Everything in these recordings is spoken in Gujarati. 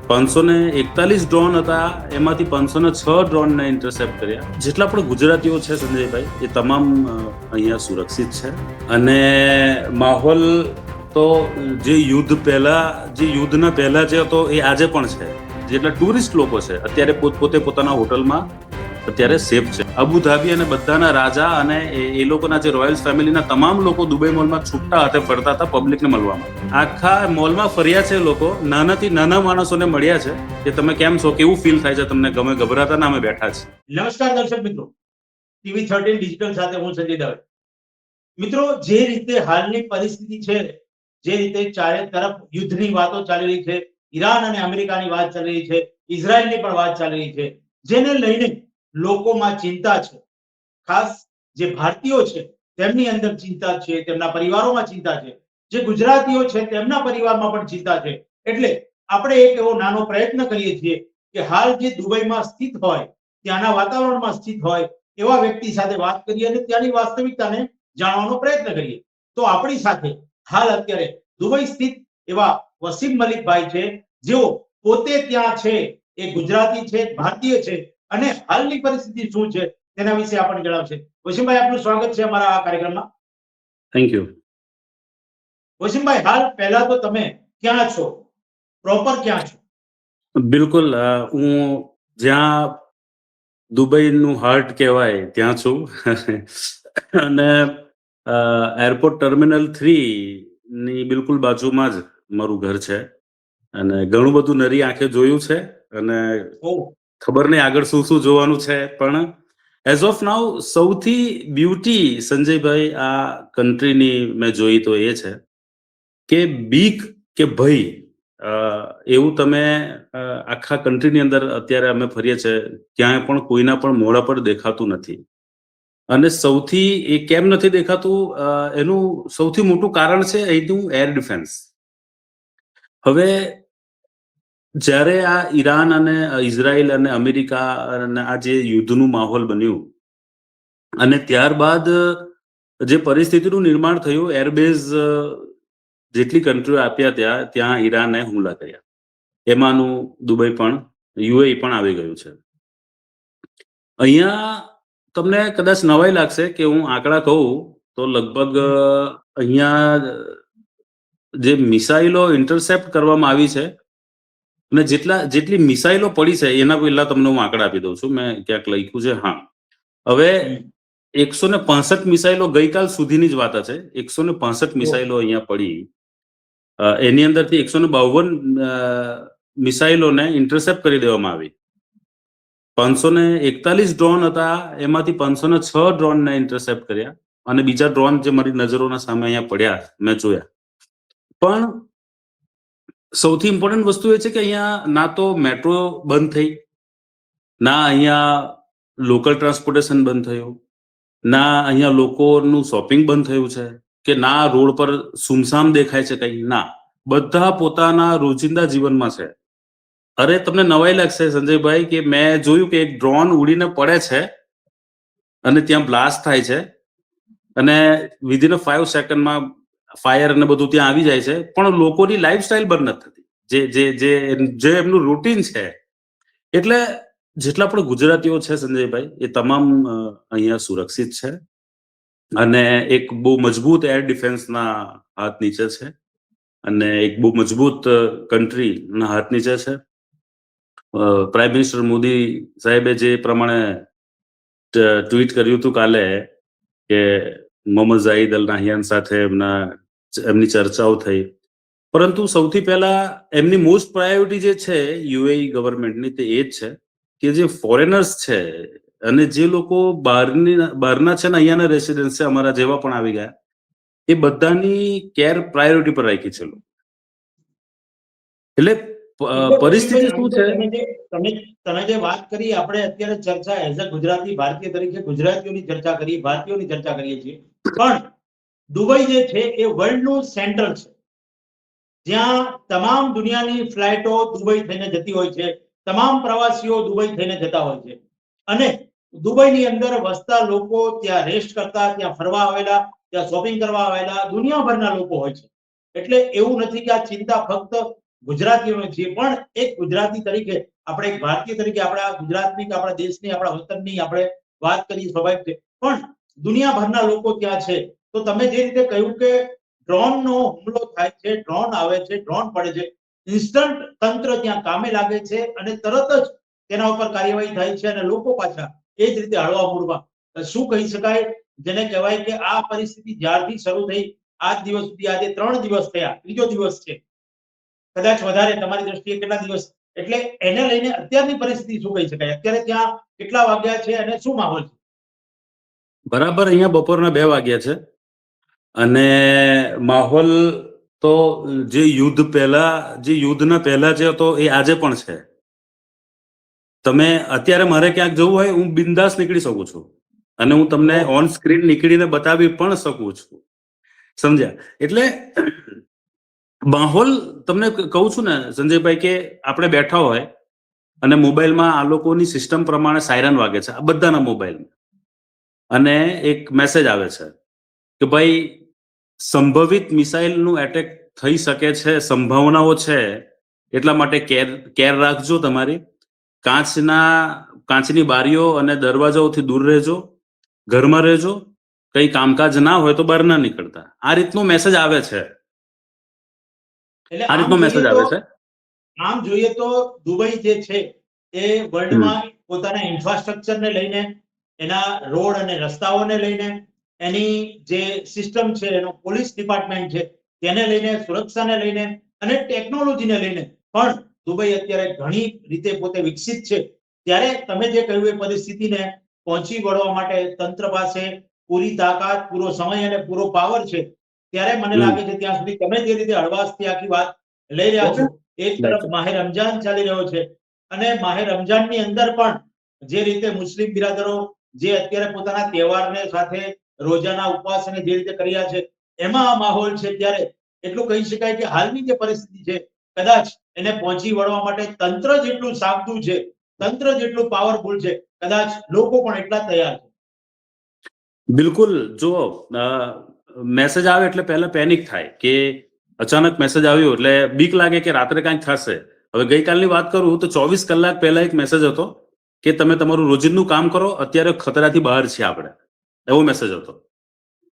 541 ડ્રોન હતા, એમાંથી 506 ડ્રોનને ઇન્ટરસેપ્ટ કર્યા. જેટલા પણ ગુજરાતીઓ છે સંજયભાઈ, એ તમામ અહીંયા સુરક્ષિત છે. અને માહોલ તો જે યુદ્ધના પહેલા જે હતો એ આજે પણ છે. જેટલા ટુરિસ્ટ લોકો છે અત્યારે પોતે પોતાના હોટલમાં અત્યારે સેફ છે. અબુધાબી અને બધાના રાજા અને એ લોકોના જે રોયલ્સ ફેમિલીના તમામ લોકો દુબઈ મોલમાં છૂટા હાથે ફરતા હતા પબ્લિકને મળવામાં. આખા મોલમાં ફર્યા છે લોકો, નાનાથી નાના માણસોને મળ્યા છે કે તમે કેમ છો, કેવું ફીલ થાય છે તમને, ગમે ગભરાતા ના અમે બેઠા છે. નમસ્કાર દર્શક મિત્રો, ટીવી 13 ડિજિટલ સાથે હું સંજય દવે. મિત્રો, જે રીતે હાલની પરિસ્થિતિ છે, જે રીતે ચારે તરફ યુદ્ધની વાતો ચાલી રહી છે, ઈરાન અને અમેરિકાની વાત ચાલી રહી છે, ઇઝરાયલની પણ વાત ચાલી રહી છે, જેને લઈને લોકોમાં ચિંતા છે. ખાસ જે ભારતીયો છે તેમની અંદર ચિંતા છે, તેમના પરિવારોમાં ચિંતા છે, જે ગુજરાતીઓ છે તેમના પરિવારમાં પણ ચિંતા છે. એટલે આપણે એક એવો નાનો પ્રયત્ન કરીએ છીએ કે હાલ જે દુબઈમાં સ્થિત હોય, ત્યાંના વાતાવરણમાં સ્થિત હોય એવા વ્યક્તિ સાથે વાત કરીએ અને ત્યાંની વાસ્તવિકતાને જાણવાનો પ્રયત્ન કરીએ. તો આપણી સાથે હાલ અત્યારે દુબઈ સ્થિત એવા વસીમ મલિકભાઈ છે, જેઓ પોતે ત્યાં છે, એ ગુજરાતી છે, ભારતીય છે અને હાલની પરિસ્થિતિ શું છે તેના વિશે આપણને જણાવશે. વસીમભાઈ, આપનું સ્વાગત છે અમારા આ કાર્યક્રમમાં. Thank you. વસીમભાઈ, હાલ પહેલા તો તમે ક્યાં છો, પ્રોપર ક્યાં છો? બિલકુલ, હું જ્યાં દુબઈનું હાર્ટ કહેવાય ત્યાં છું. અને એરપોર્ટ ટર્મિનલ 3 ની બિલકુલ બાજુમાં જ મારું ઘર છે. અને ઘણું બધું નરી આંખે જોયું છે અને ખબર નહીં આગળ શું શું જોવાનું છે. પણ એઝ ઓફ નાઉ સૌથી બ્યુટી સંજયભાઈ આ કન્ટ્રીની મેં જોઈ તો એ છે કે બીક કે ભય એવું તમે આખા કન્ટ્રીની અંદર અત્યારે અમે ફરીએ છીએ ક્યાંય પણ કોઈના પણ મોઢા પર દેખાતું નથી. અને સૌથી એ કેમ નથી દેખાતું, એનું સૌથી મોટું કારણ છે અહીંનું એર ડિફેન્સ. હવે જ્યારે આ ઈરાન અને ઇઝરાયલ અને અમેરિકા અને આ જે યુદ્ધનું માહોલ બન્યું અને ત્યારબાદ જે પરિસ્થિતિનું નિર્માણ થયું, એરબેઝ જેટલી કન્ટ્રીઓ આપ્યા ત્યાં ઈરાને હુમલા કર્યા. એમાંનું દુબઈ પણ, યુએઈ પણ આવી ગયું છે. અહીંયા તમને કદાચ નવાઈ લાગશે કે હું આંકડા કહું તો લગભગ અહીંયા જે મિસાઇલો ઇન્ટરસેપ્ટ કરવામાં આવી છે અને જેટલી મિસાઇલો પડી છે એના પહેલા તમને હું આંકડા આપી દઉં છું. મેં ક્યાંક લખ્યું છે. હા, હવે 165 મિસાઇલો ગઈકાલ સુધીની જ વાત છે. 165 મિસાઇલો અહીંયા પડી. એની અંદરથી 152 મિસાઇલોને ઇન્ટરસેપ્ટ કરી દેવામાં આવી. 541 ડ્રોન હતા, એમાંથી 506 ડ્રોનને ઇન્ટરસેપ્ટ કર્યા અને બીજા ડ્રોન જે મારી નજરોના સામે અહીંયા પડ્યા મેં જોયા. પણ સૌથી ઇમ્પોર્ટન્ટ વસ્તુ એ છે કે અહીંયા ના તો મેટ્રો બંધ થઈ, ના અહીંયા લોકલ ટ્રાન્સપોર્ટેશન બંધ થયું, ના અહીંયા લોકોનું શોપિંગ બંધ થયું છે, કે ના રોડ પર સુમસામ દેખાય છે કંઈ. ના, બધા પોતાના રોજિંદા જીવનમાં છે. અરે તમને નવાઈ લાગશે સંજયભાઈ કે મેં જોયું કે એક ડ્રોન ઉડીને પડે છે અને ત્યાં બ્લાસ્ટ થાય છે અને વિધિન 5 સેકન્ડમાં ફાયર અને બધું ત્યાં આવી જાય છે, પણ લોકોની લાઈફસ્ટાઈલ બંધ નથી થતી, જે એમનું રૂટીન છે. એટલે જેટલા પણ ગુજરાતીઓ છે સંજયભાઈ, એ તમામ અહીંયા સુરક્ષિત છે અને એક બહુ મજબૂત એર ડિફેન્સના હાથ નીચે છે અને એક બહુ મજબૂત કન્ટ્રીના હાથ નીચે છે. પ્રાઇમ મિનિસ્ટર મોદી સાહેબે જે પ્રમાણે ટ્વીટ કર્યું હતું કાલે કે મોહમ્મદ ઝાહિદ અલ નાહિયાન સાથે એમની ચર્ચાઓ થઈ, પરંતુ સૌથી પહેલા એમની મોસ્ટ પ્રાયોરિટી જે છે યુએઈ ગવર્મેન્ટની તે એ જ છે કે જે ફોરેનર્સ છે અને જે લોકો બહારના છે ને અહીંયાના રેસિડેન્સ છે, અમારા જેવા પણ આવી ગયા, એ બધાની કેર પ્રાયોરિટી પર રાખી છે. એટલે પરિસ્થિતિ શું છે, તમે જે વાત કરી, આપણે અત્યારે ચર્ચા એઝ અ ગુજરાતી ભારતીય તરીકે ગુજરાતીઓની ચર્ચા કરીએ, ભારતીયોની ચર્ચા કરીએ છીએ, પણ દુબઈ જે છે એ વર્લ્ડનું સેન્ટર છે, જ્યાં તમામ દુનિયાની ફ્લાઇટો દુબઈ થઈને જતી હોય છે, તમામ પ્રવાસીઓ દુબઈ થઈને જતા હોય છે અને દુબઈની અંદર વસતા લોકો, ત્યાં રેસ્ટ કરતા, ત્યાં ફરવા આવેલા, ત્યાં શોપિંગ કરવા આવેલા દુનિયાભરના લોકો હોય છે. એટલે એવું નથી કે આ ચિંતા ફક્ત ગુજરાતીઓનો છીએ, પણ એક ગુજરાતી તરીકે આપણે એક ભારતીય તરીકે આપણા ગુજરાતની કે આપણા દેશની આપણા વતનની આપણે વાત કરીએ સ્વાભાવિક છે, પણ દુનિયાભરના લોકો ત્યાં છે. તો તમે જે રીતે કહ્યું કે ડ્રોનનો હુમલો થાય છે, ડ્રોન આવે છે, ડ્રોન પડે છે, ઇન્સ્ટન્ટ તંત્ર ત્યાં કામે લાગે છે અને તરત જ તેના ઉપર કાર્યવાહી થાય છે અને લોકો પાછા એ જ રીતે હળવા મૂળમાં શું કહી શકાય, જેને કહેવાય કે આ પરિસ્થિતિ જ્યારથી શરૂ થઈ આજ દિવસ સુધી, આજે 3 દિવસ થયા, ત્રીજો દિવસ છે, કદાચ વધારે તમારી દ્રષ્ટિએ કેટલા દિવસ, એટલે એને લઈને અત્યારની પરિસ્થિતિ શું કહી શકાય, અત્યારે ત્યાં કેટલા વાગ્યા છે અને શું માહોલ છે? બરાબર અહીંયા બપોરના 2 વાગ્યા છે અને માહોલ તો જે યુદ્ધના પહેલા જે હતો એ આજે પણ છે. તમે અત્યારે મારે ક્યાંક જવું હોય હું બિંદાસ નીકળી શકું છું અને હું તમને ઓન સ્ક્રીન નીકળીને બતાવી પણ શકું છું, સમજ્યા? એટલે માહોલ તમને કહું છું ને સંજયભાઈ કે આપણે બેઠા હોય અને મોબાઈલમાં આ લોકોની સિસ્ટમ પ્રમાણે સાયરન વાગે છે, આ બધાના મોબાઈલમાં, અને એક મેસેજ આવે છે કે ભાઈ સંભવિત મિસાઇલનું એટેક થઈ શકે છે, સંભાવનાઓ છે, એટલા માટે કેર રાખજો, તમારી કાચની બારીઓ અને દરવાજાઓથી દૂર રહેજો, ઘરમાં રહેજો, કઈ કામકાજ ના હોય તો બહાર ના નીકળતા. આ રીતનો મેસેજ આવે છે. એટલે આ રીતનો મેસેજ આવે છે. આમ જોઈએ તો દુબઈ જે છે એ વર્લ્ડમાં પોતાના ઇન્ફ્રાસ્ટ્રક્ચરને લઈને, એના રોડ અને રસ્તાઓને લઈને, એની જે સિસ્ટમ છે, એનો પોલીસ ડિપાર્ટમેન્ટ છે તેને લઈને, સુરક્ષાને લઈને અને ટેકનોલોજીને લઈને પણ દુબઈ અત્યારે ઘણી રીતે પોતે વિકસિત છે. ત્યારે તમે જે કહ્યું એ પરિસ્થિતિને પહોંચી વળવા માટે તંત્ર પાસે પૂરી તાકાત, પૂરો સમય અને પૂરો પાવર છે. ત્યારે મને લાગે છે ત્યાં સુધી તમે જે રીતે હળવાશથી આખી વાત લઈ રહ્યા છો, એક તરફ માહે રમજાન ચાલી રહ્યો છે અને માહે રમજાનની અંદર પણ જે રીતે મુસ્લિમ બિરાદરો જે અત્યારે પોતાના તહેવારને સાથે રોજાના ઉપવાસ અને જે રીતે કરી રહ્યા છે, એમાં આ માહોલ છે. ત્યારે એટલું કહી શકાય કે હાલની જે પરિસ્થિતિ છે કદાચ એને પહોંચી વળવા માટે તંત્ર જેટલું સાબદું છે, તંત્ર જેટલું પાવરફુલ છે, કદાચ લોકો પણ એટલા તૈયાર છે. બિલકુલ. જો મેસેજ આવે એટલે પહેલા પેનિક થાય કે અચાનક મેસેજ આવ્યો એટલે બીક લાગે કે રાત્રે કાંઈક થશે. હવે ગઈકાલની વાત કરું તો 24 કલાક પહેલા એક મેસેજ હતો કે તમે તમારું રોજિંદનું કામ કરો, અત્યારે ખતરાથી બહાર છીએ આપણે, એવો મેસેજ હતો.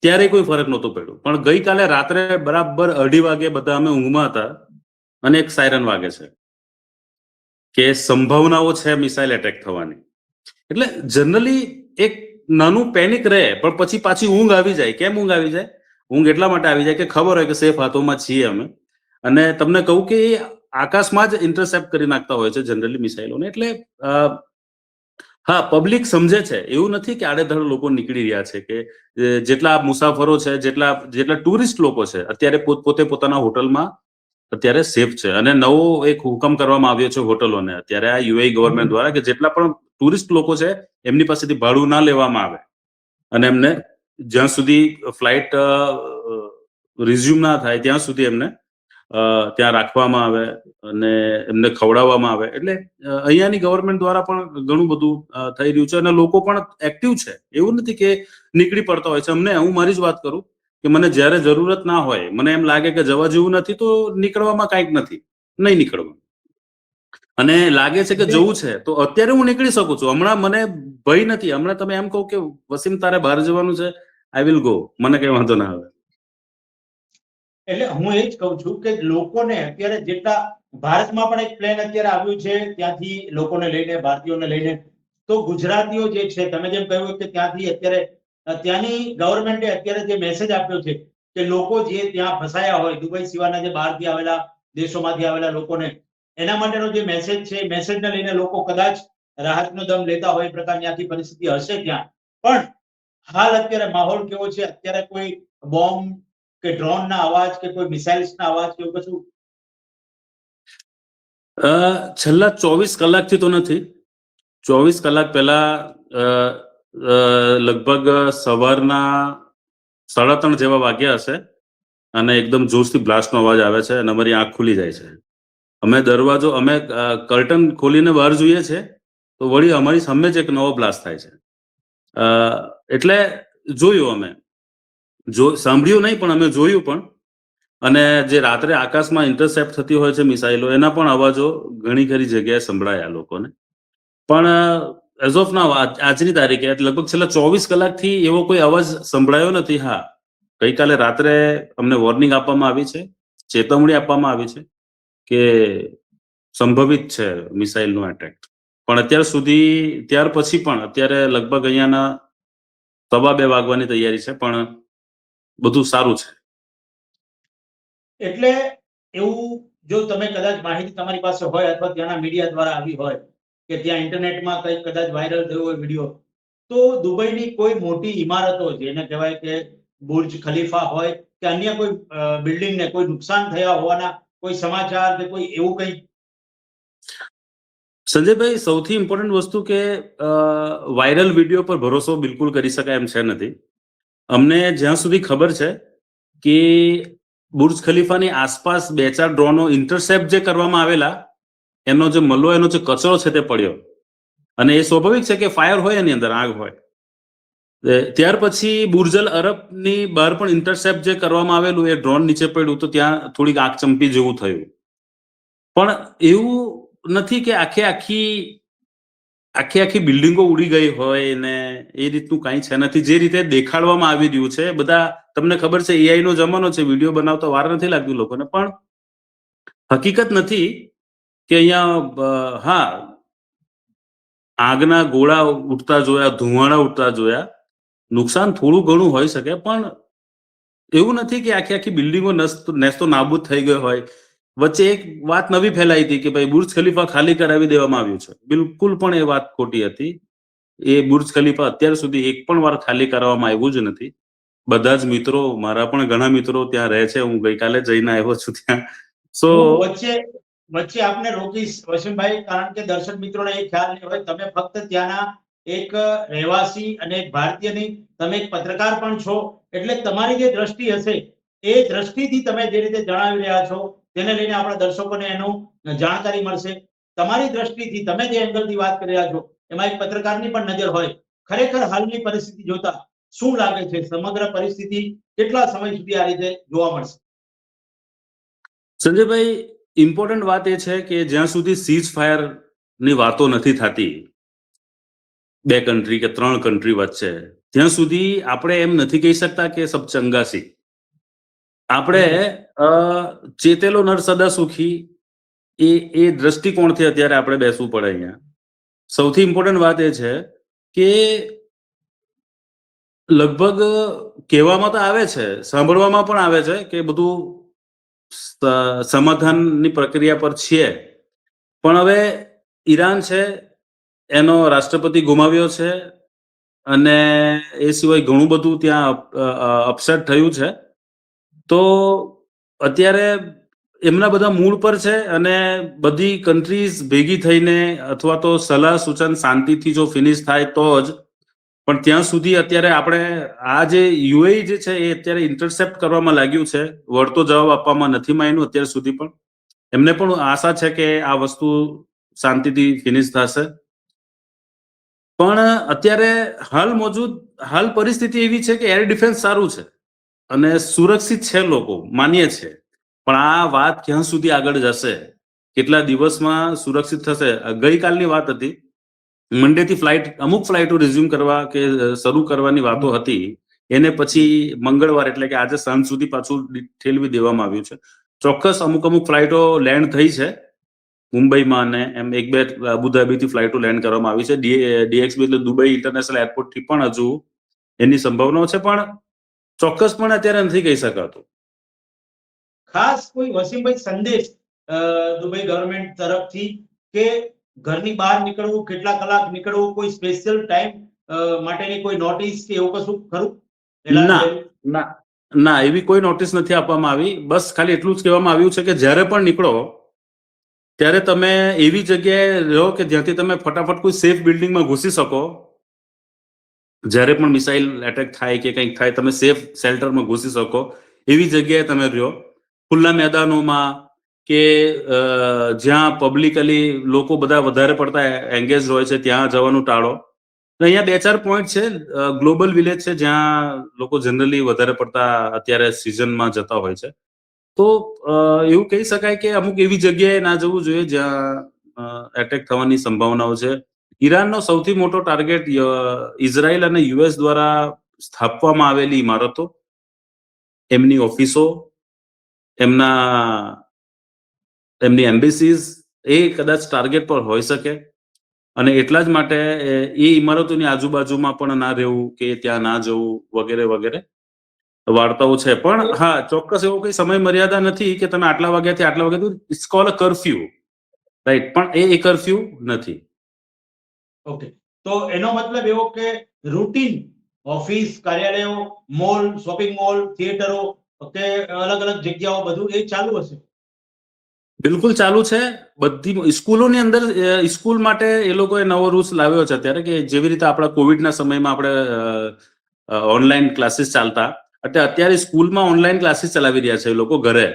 ત્યારે કોઈ ફરક નહોતો પડ્યો, પણ ગઈકાલે રાત્રે બરાબર 2:30 વાગે બધા અમે ઊંઘમાં હતા અને એક સાયરન વાગે છે કે સંભાવનાઓ છે મિસાઇલ એટેક થવાની. એટલે જનરલી એક નાનું પેનિક રહે, પણ પછી પાછી ઊંઘ આવી જાય. કેમ ઊંઘ આવી જાય? ઊંઘ એટલા માટે આવી જાય કે ખબર હોય કે સેફ હાથોમાં છીએ અમે. અને તમને કહું કે એ આકાશમાં જ ઇન્ટરસેપ્ટ કરી નાખતા હોય છે જનરલી મિસાઇલોને. એટલે હા, પબ્લિક સમજે છે, એવું નથી કે આડેધડ લોકો નીકળી રહ્યા છે. કે જેટલા મુસાફરો છે, જેટલા ટુરિસ્ટ લોકો છે, અત્યારે પોતે પોતાના હોટલમાં અત્યારે સેફ છે. અને નવો એક હુકમ કરવામાં આવ્યો છે હોટલોને અત્યારે આ યુએઈ ગવર્મેન્ટ દ્વારા, કે જેટલા પણ ટુરિસ્ટ લોકો છે એમની પાસેથી ભાડું ના લેવામાં આવે અને એમને જ્યાં સુધી ફ્લાઇટ રિઝ્યુમ ના થાય ત્યાં સુધી એમને ત્યાં રાખવામાં આવે અને એમને ખવડાવવામાં આવે. એટલે અહીંયાની ગવર્મેન્ટ દ્વારા પણ ઘણું બધું થઈ રહ્યું છે અને લોકો પણ એક્ટિવ છે. એવું નથી કે નીકળી પડતા હોય છે. હું મારી જ વાત કરું કે મને જ્યારે જરૂરત ના હોય, મને એમ લાગે કે જવા જેવું નથી, તો નીકળવામાં કાંઈક નથી, નહીં નીકળવા. અને લાગે છે કે જવું છે તો અત્યારે હું નીકળી શકું છું. હમણાં મને ભય નથી. હમણાં તમે એમ કહો કે વસીમ તારે બહાર જવાનું છે, આઈ વિલ ગો, મને કઈ વાંધો ના આવે. એટલે હું એ જ કહું છું કે લોકોને અત્યારે જેટલા ભારતમાં પણ એક પ્લેન અત્યારે આવ્યું છે ત્યાંથી લોકોને લઈને, ભારતીયોને લઈને, તો ગુજરાતીઓ જે છે, તમે જેમ કહ્યું કે ત્યાંથી અત્યારે ત્યાંની ગવર્મેન્ટે અત્યારે જે મેસેજ આપ્યો છે કે લોકો જે ત્યાં ફસાયા હોય, દુબઈ સિવાયના જે બહારથી આવેલા દેશોમાંથી આવેલા લોકોને, એના માટેનો જે મેસેજ છે, મેસેજને લઈને લોકો કદાચ રાહતનો દમ લેતા હોય એ પ્રકારની આખી પરિસ્થિતિ હશે ત્યાં. પણ હાલ અત્યારે માહોલ કેવો છે? અત્યારે કોઈ બોમ્બ કે ડ્રોનના અવાજ કે કોઈ મિસાઇલ્સના અવાજ કે એવું કશું? છેલ્લા 24 કલાકથી તો નથી. 24 કલાક પહેલા લગભગ સવારના 3:30 જેવા વાગ્યા હશે અને એકદમ જોરથી બ્લાસ્ટનો અવાજ આવે છે અને અમારી આંખ ખુલી જાય છે. અમે કર્ટન ખોલીને બહાર જોઈએ છે તો વળી અમારી સામે જ એક નવો બ્લાસ્ટ થાય છે. એટલે જોયું, સાંભળ્યું નહીં પણ અમે જોયું પણ. અને જે રાત્રે આકાશમાં ઇન્ટરસેપ્ટ થતી હોય છે મિસાઇલો, એના પણ અવાજો ઘણી ખરી જગ્યાએ સંભળાયા લોકોને. પણ એઝ ઓફ નાઉ આજની તારીખે લગભગ છેલ્લા 24 કલાકથી એવો કોઈ અવાજ સંભળાયો નથી. હા, ગઈકાલે રાત્રે અમને વોર્નિંગ આપવામાં આવી છે, ચેતવણી આપવામાં આવી છે કે સંભવિત છે મિસાઇલનો એટેક. પણ અત્યાર સુધી, ત્યાર પછી પણ અત્યારે લગભગ અહીંયાના 2:15 વાગવાની તૈયારી છે, પણ બધું સારું છે. એટલે એવું જો તમે કદાચ માહિતી તમારી પાસે હોય અથવા ત્યાંના મીડિયા દ્વારા આવી હોય કે ત્યાં ઇન્ટરનેટમાં કંઈક કદાચ વાયરલ થયો હોય વિડીયો, તો દુબઈની કોઈ મોટી ઇમારતો જેને કહેવાય કે બુર્જ ખલીફા હોય કે અન્ય કોઈ બિલ્ડિંગને કોઈ નુકસાન થયા હોવાના કોઈ સમાચાર કે કોઈ એવું કંઈ? સંજયભાઈ, સૌથી ઇમ્પોર્ટન્ટ વસ્તુ કે વાયરલ વિડીયો પર ભરોસો બિલકુલ કરી શકાય એમ છે નથી. અમને જ્યાં સુધી ખબર છે કે બુર્જ ખલીફાની આસપાસ 2-4 ડ્રોનો ઇન્ટરસેપ્ટ જે કરવામાં આવેલા, એનો જે કચરો છે તે પડ્યો. અને એ સ્વાભાવિક છે કે ફાયર હોય, એની અંદર આગ હોય. ત્યાર પછી બુર્જલ અરબની બહાર પણ ઇન્ટરસેપ્ટ જે કરવામાં આવેલું, એ ડ્રોન નીચે પડ્યું તો ત્યાં થોડીક આગ ચંપી જેવું થયું. પણ એવું નથી કે આખી બિલ્ડિંગો ઉડી ગઈ હોય ને એ રીતનું કાંઈ છે નથી. જે રીતે દેખાડવામાં આવી રહ્યું છે, બધા તમને ખબર છે એઆઈ નો જમાનો છે, વિડીયો બનાવતા વાર નથી લાગતી લોકોને, પણ હકીકત નથી કે અહીંયા હા, આગના ગોળા ઉઠતા જોયા, ધુમાડા ઉઠતા જોયા, નુકસાન થોડું ઘણું હોઈ શકે, પણ એવું નથી કે આખી બિલ્ડિંગો નેસ્તો નાબૂદ થઈ ગયો હોય. વચ્ચે એક વાત નવી ફેલાઈ હતી કે ભાઈ બુર્જ ખલીફા ખાલી કરાવી દેવામાં આવ્યું છે. બિલકુલ પણ એ વાત ખોટી હતી. એ બુર્જ ખલીફા અત્યાર સુધી એક પણ વાર ખાલી કરવામાં આવ્યું જ નથી. બધા જ મિત્રો, મારા પણ ઘણા મિત્રો ત્યાં રહે છે, હું ગઈકાલે જઈને આવ્યો છું ત્યાં. સો હું વચ્ચે આપને રોકીશ વસીમભાઈ, કારણ કે દર્શક મિત્રોને એ ખ્યાલ નહીં હોય તમે ફક્ત ત્યાંના એક રહેવાસી અને એક ભારતીય નહીં, તમે એક પત્રકાર પણ છો. એટલે તમારી જે દ્રષ્ટિ હશે એ દ્રષ્ટિથી તમે જે રીતે જણાવી રહ્યા છો તેને લઈને આપણા દર્શકોને એનું જાણકારી મળશે. તમારી દ્રષ્ટિથી તમે જે એંગલથી વાત કરી રહ્યા છો એમાં એક પત્રકારની પણ નજર હોય. ખરેખર હાલની પરિસ્થિતિ જોતા શું લાગે છે? સમગ્ર પરિસ્થિતિ કેટલા સમય સુધી આ રીતે જોવા મળશે? સંજયભાઈ, ઇમ્પોર્ટન્ટ વાત એ છે કે જ્યાં સુધી સીઝ ફાયર ની વાતો નથી થતી 2 કન્ટ્રી કે 3 કન્ટ્રી વચ્ચે, ત્યાં સુધી આપણે એમ નથી કહી શકતા કે સબ ચંગા સી. આપણે ચેતેલો નર સદા સુખી, એ દ્રષ્ટિકોણથી અત્યારે આપણે બેસવું પડે અહીંયા. સૌથી ઇમ્પોર્ટન્ટ વાત એ છે કે લગભગ કહેવામાં તો આવે છે, સાંભળવામાં પણ આવે છે કે બધું સમાધાનની પ્રક્રિયા પર છે. પણ હવે ઈરાન છે, એનો રાષ્ટ્રપતિ ગુમાવ્યો છે, અને એ સિવાય ઘણું બધું ત્યાં અપસેટ થયું છે. તો અત્યારે એમના બધા મૂળ પર છે, અને બધી કન્ટ્રીઝ ભેગી થઈને અથવા તો સલાહ સૂચન શાંતિથી જો ફિનિશ થાય તો જ. પણ ત્યાં સુધી અત્યારે આપણે આ જે યુએઈ જે છે એ અત્યારે ઇન્ટરસેપ્ટ કરવામાં લાગ્યું છે, વળતો જવાબ આપવામાં નથી માંન્યું અત્યાર સુધી. પણ એમને પણ આશા છે કે આ વસ્તુ શાંતિથી ફિનિશ થશે. પણ અત્યારે હાલ પરિસ્થિતિ એવી છે કે એર ડિફેન્સ સારું છે અને સુરક્ષિત છે, લોકો માનીએ છે. પણ આ વાત ક્યાં સુધી આગળ જશે, કેટલા દિવસમાં સુરક્ષિત થશે? ગઈકાલની વાત હતી, મંડેથી અમુક ફ્લાઇટો રિઝ્યુમ કરવા કે શરૂ કરવાની વાતો હતી, એને પછી મંગળવાર એટલે કે આજે સાંજ સુધી પાછું ઠેલવી દેવામાં આવ્યું છે. ચોક્કસ અમુક ફ્લાઇટો લેન્ડ થઈ છે મુંબઈમાં, અને એમ 1-2 અબુધાબીથી ફ્લાઇટો લેન્ડ કરવામાં આવી છે. DXB એટલે દુબઈ ઇન્ટરનેશનલ એરપોર્ટથી પણ હજુ એની સંભાવનાઓ છે, પણ ચોક્કસપણે અત્યારે નથી કહી શકાતું. ખાસ કોઈ વસીમભાઈ સંદેશ દુબઈ ગવર્નમેન્ટ તરફથી કે ઘરની બહાર નીકળવું, કેટલા કલાક નીકળવું, કોઈ સ્પેશિયલ ટાઈમ માટેની કોઈ નોટિસ કે એવું કશું ખરું? ના, એવી કોઈ નોટિસ નથી આપવામાં આવી. બસ ખાલી એટલું જ કહેવામાં આવ્યું છે કે જ્યારે પણ નીકળો ત્યારે તમે એવી જગ્યાએ રહો કે જ્યાંથી તમે ફટાફટ કોઈ સેફ બિલ્ડિંગમાં ઘૂસી શકો. જ્યારે પણ મિસાઇલ એટેક થાય કે કંઈક થાય, તમે સેફ શેલ્ટરમાં ઘૂસી શકો એવી જગ્યાએ તમે રહો. ખુલ્લા મેદાનોમાં કે જ્યાં પબ્લિકલી લોકો બધા વધારે પડતા એંગેજ હોય છે ત્યાં જવાનું ટાળો. અહીંયા 2-4 પોઈન્ટ છે, ગ્લોબલ વિલેજ છે, જ્યાં લોકો જનરલી વધારે પડતા અત્યારે સિઝનમાં જતા હોય છે. તો એવું કહી શકાય કે અમુક એવી જગ્યાએ ના જવું જોઈએ જ્યાં એટેક થવાની સંભાવનાઓ છે. ઈરાનનો સૌથી મોટો ટાર્ગેટ ઇઝરાયલ અને યુએસ દ્વારા સ્થાપવામાં આવેલી ઇમારતો, એમની ઓફિસો, એમની એમ્બેસીઝ એ કદાચ ટાર્ગેટ પર હોઈ શકે. અને એટલા જ માટે એ ઇમારતોની આજુબાજુમાં પણ ના રહેવું કે ત્યાં ના જવું વગેરે વગેરે વાર્તાઓ છે. પણ હા, ચોક્કસ એવો કઈ સમય મર્યાદા નથી કે તમે આટલા વાગ્યાથી આટલા વાગ્યા it's call a curfew, right? પણ એ કર્ફ્યુ નથી. ઓકે, તો એનો મતલબ એવો કે રૂટીન ઓફિસ, કાર્યાલયો, મોલ, શોપિંગ મોલ, થિયેટરો કે અલગ અલગ જગ્યાઓ બધું એ ચાલુ હશે? બિલકુલ ચાલુ છે. બધી સ્કૂલોની અંદર સ્કૂલ માટે એ લોકોએ નવો રૂલ્સ લાવ્યો છે અત્યારે, કે જેવી રીતે આપણા કોવિડના સમયમાં આપણે ઓનલાઈન ક્લાસીસ ચાલતા, અત્યારે સ્કૂલમાં ઓનલાઈન ક્લાસીસ ચલાવી રહ્યા છે એ લોકો ઘરે.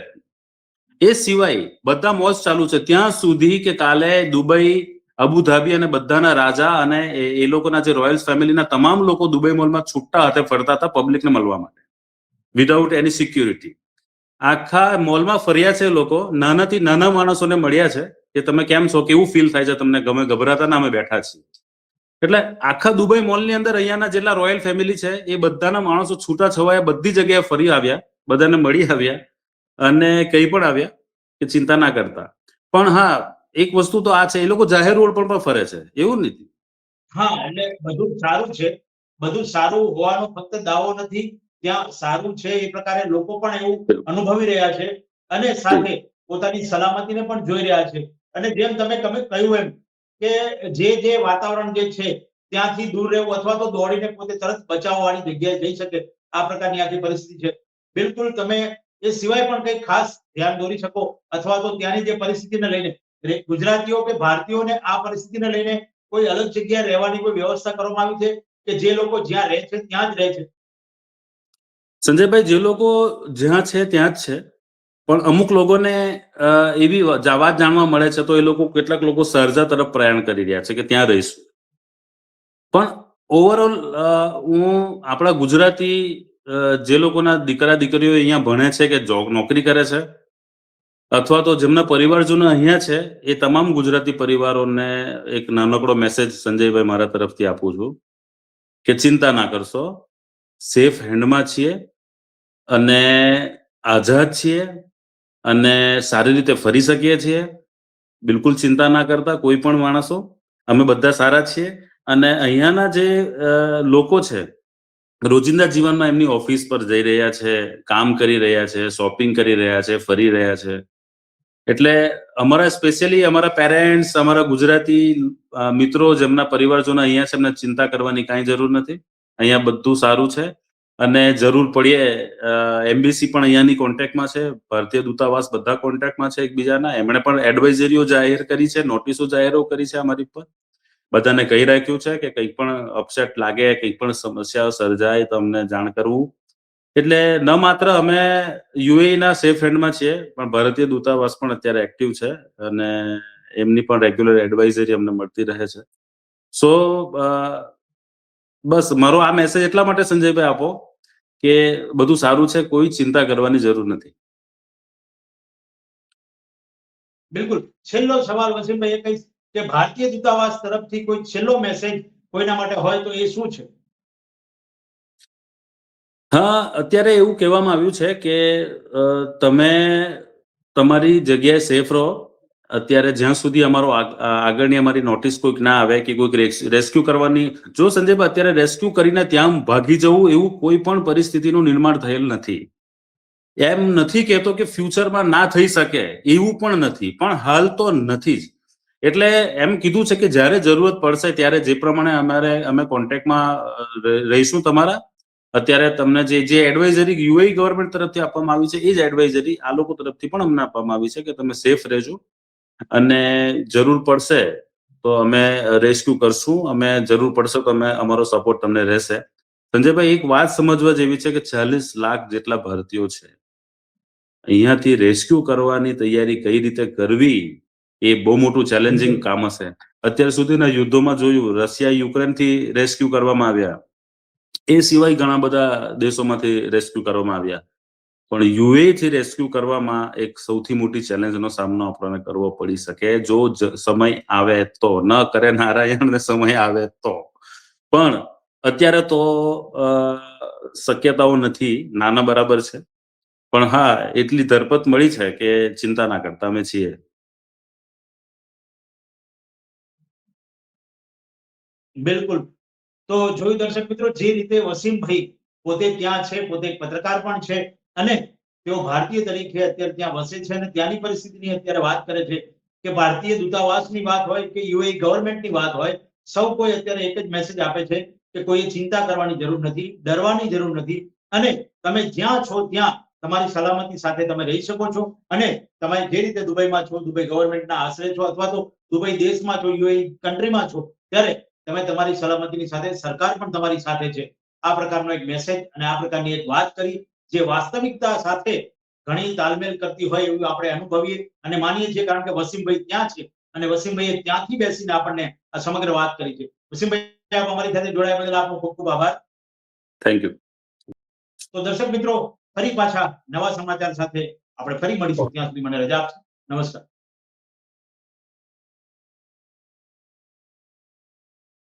એ સિવાય બધા મોજ ચાલુ છે ત્યાં સુધી કે કાલે દુબઈ, અબુધાબી અને બધાના રાજા અને એ લોકોના જે રોયલ્સ ફેમિલીના તમામ લોકો દુબઈ મોલમાં છૂટા હાથે ફરતા હતા પબ્લિકને મળવા માટે, વિધાઉટ એની સિક્યુરિટી. આખા મોલમાં ફર્યા છે લોકો, નાનાથી નાના માણસોને મળ્યા છે કે તમે કેમ છો, કેવું ફીલ થાય છે તમને, ગમે, ગભરાતા ના અમે બેઠા છીએ. એટલે આખા દુબઈ મોલની અંદર અહીંયાના જેટલા રોયલ ફેમિલી છે એ બધાના માણસો છૂટા છવાયા બધી જગ્યાએ ફરી આવ્યા, બધાને મળી આવ્યા અને કઈ પણ આવ્યા કે ચિંતા ના કરતા. પણ હા, એક વસ્તુ તો આ છે, એ લોકો જાહેર રોડ પર પણ ફરે છે, એવું નથી. હા, એટલે બધું સારું છે. બધું સારું હોવાનો ફક્ત દાવો નથી, ત્યાં સારું છે એ પ્રકારે લોકો પણ એવું અનુભવી રહ્યા છે અને સાથે પોતાની સલામતીને પણ જોઈ રહ્યા છે. અને જેમ તમે કહ્યું એમ કે જે વાતાવરણ જે છે ત્યાંથી દૂર રહેવું અથવા તો દોડીને પોતે તરત બચાવવાની જગ્યાએ જઈ શકે, આ પ્રકારની આખી પરિસ્થિતિ છે. બિલકુલ, તમે એ સિવાય પણ કંઈ ખાસ ધ્યાન દોરી શકો અથવા તો ત્યાંની જે પરિસ્થિતિને લઈને ગુજરાતીઓ કે ભારતીયોને આ પરિસ્થિતિને લઈને કોઈ અલગ જગ્યાએ રહેવાની કોઈ વ્યવસ્થા કરવામાં આવી છે કે જે લોકો જ્યાં રહે છે ત્યાં જ રહે છે? સંજયભાઈ, જે લોકો જ્યાં છે ત્યાં જ છે, પણ અમુક લોકોને એવી વાત જાણવા મળે છે, તો એ લોકો, કેટલાક લોકો સરજા તરફ પ્રયાણ કરી રહ્યા છે કે ત્યાં રહીશું. પણ ઓવરઓલ હું આપણા ગુજરાતી જે લોકોના દીકરા દીકરીઓ અહીંયા ભણે છે કે નોકરી કરે છે અથવા તો જેમના પરિવારજનો અહીંયા છે, એ તમામ ગુજરાતી પરિવારોને એક નાનકડો મેસેજ સંજયભાઈ મારા તરફથી આપું છું કે ચિંતા ના કરશો, સેફ હેન્ડમાં છીએ અને આઝાદ છીએ અને સારી રીતે ફરી શકીએ છીએ. બિલકુલ ચિંતા ના કરતા કોઈ પણ માણસો, અમે બધા સારા છીએ. અને અહીંયાના જે લોકો છે, રોજિંદા જીવનમાં એમની ઓફિસ પર જઈ રહ્યા છે, કામ કરી રહ્યા છે, શોપિંગ કરી રહ્યા છે, ફરી રહ્યા છે. એટલે અમારા સ્પેશિયલી અમારા પેરેન્ટ્સ, અમારા ગુજરાતી મિત્રો જેમના પરિવારજનો અહીંયા છે, એમને ચિંતા કરવાની કાંઈ જરૂર નથી. અહીંયા બધું સારું છે. અને જરૂર પડીએ એમ્બેસી પણ અહીંયાની કોન્ટેક્ટમાં છે, ભારતીય દૂતાવાસ બધા કોન્ટેક્ટમાં છે એકબીજાના. એમણે પણ એડવાઇઝરીઓ જાહેર કરી છે, નોટિસો જાહેરો કરી છે અમારી પર. બધાને કહી રાખ્યું છે કે કંઈ પણ અપસેટ લાગે, કંઈ પણ સમસ્યાઓ સર્જાય તો અમને જાણ કરવું. એટલે ન માત્ર અમે યુએઈના સેફ હેન્ડમાં છીએ, પણ ભારતીય દૂતાવાસ પણ અત્યારે એક્ટિવ છે અને એમની પણ રેગ્યુલર એડવાઇઝરી અમને મળતી રહે છે. સો બસ મારો આ મેસેજ એટલા માટે સંજયભાઈ આપો કે બધું સારું છે, કોઈ ચિંતા કરવાની જરૂર નથી. બિલકુલ. છેલ્લો સવાલ વસીમભાઈ એ કહીશ કે ભારતીય દૂતાવાસ તરફથી કોઈ છેલ્લો મેસેજ કોઈના માટે હોય તો એ શું છે? હા, અત્યારે એવું કહેવામાં આવ્યું છે કે તમે તમારી જગ્યાએ સેફ રહો. અત્યારે જ્યાં સુધી આગળની અમારી નોટિસ કોઈક ના આવે કે કોઈક રેસ્ક્યુ કરવાની, જો સંજયભાઈ અત્યારે રેસ્ક્યુ કરીને ત્યાં ભાગી જવું એવું કોઈ પણ પરિસ્થિતિનું નિર્માણ થયેલ નથી. એમ નથી કહેતો કે ફ્યુચરમાં ના થઈ શકે, એવું પણ નથી, પણ હાલ તો નથી જ. એટલે એમ કીધું છે કે જ્યારે જરૂરત પડશે ત્યારે જે પ્રમાણે અમે કોન્ટેક્ટમાં રહીશું તમારા. અત્યારે તમને જે એડવાઇઝરી યુએઈ ગવર્મેન્ટ તરફથી આપવામાં આવી છે, એ જ એડવાઇઝરી આ લોકો તરફથી પણ અમને આપવામાં આવી છે કે તમે સેફ રહેજો અને જરૂર પડશે તો અમે રેસ્ક્યુ કરશું, અમે જરૂર પડશે તો અમારો સપોર્ટ તમને રહેશે. સંજયભાઈ, એક વાત સમજવા જેવી છે કે 40 લાખ જેટલા ભારતીયો છે, અહીંયાથી રેસ્ક્યુ કરવાની તૈયારી કઈ રીતે કરવી એ બહુ મોટું ચેલેન્જિંગ કામ હશે. અત્યાર સુધીના યુદ્ધોમાં જોયું, રશિયા યુક્રેનથી રેસ્ક્યુ કરવામાં આવ્યા, એ સિવાય ઘણા બધા દેશોમાંથી રેસ્ક્યુ કરવામાં આવ્યા. પણ યુએ થી રેસ્ક્યુ કરવામાં એક સૌથી મોટી ચેલેન્જનો સામનો આપણને કરવો પડી શકે જો સમય આવે તો. ન કરે નારાયણ ને સમય આવે તો. પણ અત્યારે તો શક્યતાઓ નથી, નાના બરાબર છે, પણ હા એટલી ધરપત મળી છે કે ચિંતા ના કરતા અમે છીએ. બિલકુલ. તો જોયું દર્શક મિત્રો, જે રીતે વસીમભાઈ પોતે ત્યાં છે, પોતે એક પત્રકાર પણ છે અને તેઓ ભારતીય તરીકે અત્યારે ત્યાં વસે છે અને ત્યાંની પરિસ્થિતિની અત્યારે વાત કરે છે કે ભારતીય દૂતાવાસની વાત હોય કે યુએ ગવર્મેન્ટની વાત હોય, સૌ કોઈ અત્યારે એક જ મેસેજ આપે છે કે કોઈએ ચિંતા કરવાની જરૂર નથી, ડરવાની જરૂર નથી અને તમે જ્યાં છો ત્યાં તમારી સલામતી સાથે તમે રહી શકો છો અને તમે જે રીતે દુબઈમાં છો, દુબઈ ગવર્મેન્ટના આશ્રય છો અથવા તો દુબઈ દેશમાં છો, યુએ કન્ટ્રીમાં છો, ત્યારે તમે તમારી સલામતીની સાથે સરકાર પણ તમારી સાથે છે. આ પ્રકારનો એક મેસેજ અને આ પ્રકારની એક વાત કરી જે વાસ્તવિકતા સાથે ઘણી તાલમેલ કરતી હોય એવું આપણે અનુભવીએ અને માનીએ છીએ, કારણ કે વસીમભાઈ ત્યાં છે અને વસીમભાઈએ ત્યાંથી બેસીને આપણને આ સમગ્ર વાત કરી છે. વસીમભાઈ, આપ અમારી સાથે જોડાયા બદલ આપનો ખૂબ ખૂબ આભાર. Thank you. તો દર્શક મિત્રો, ફરી પાછા નવા સમાચાર સાથે આપણે ફરી મળીશું. ત્યાં સુધી મને રજા આપશો. નમસ્કાર.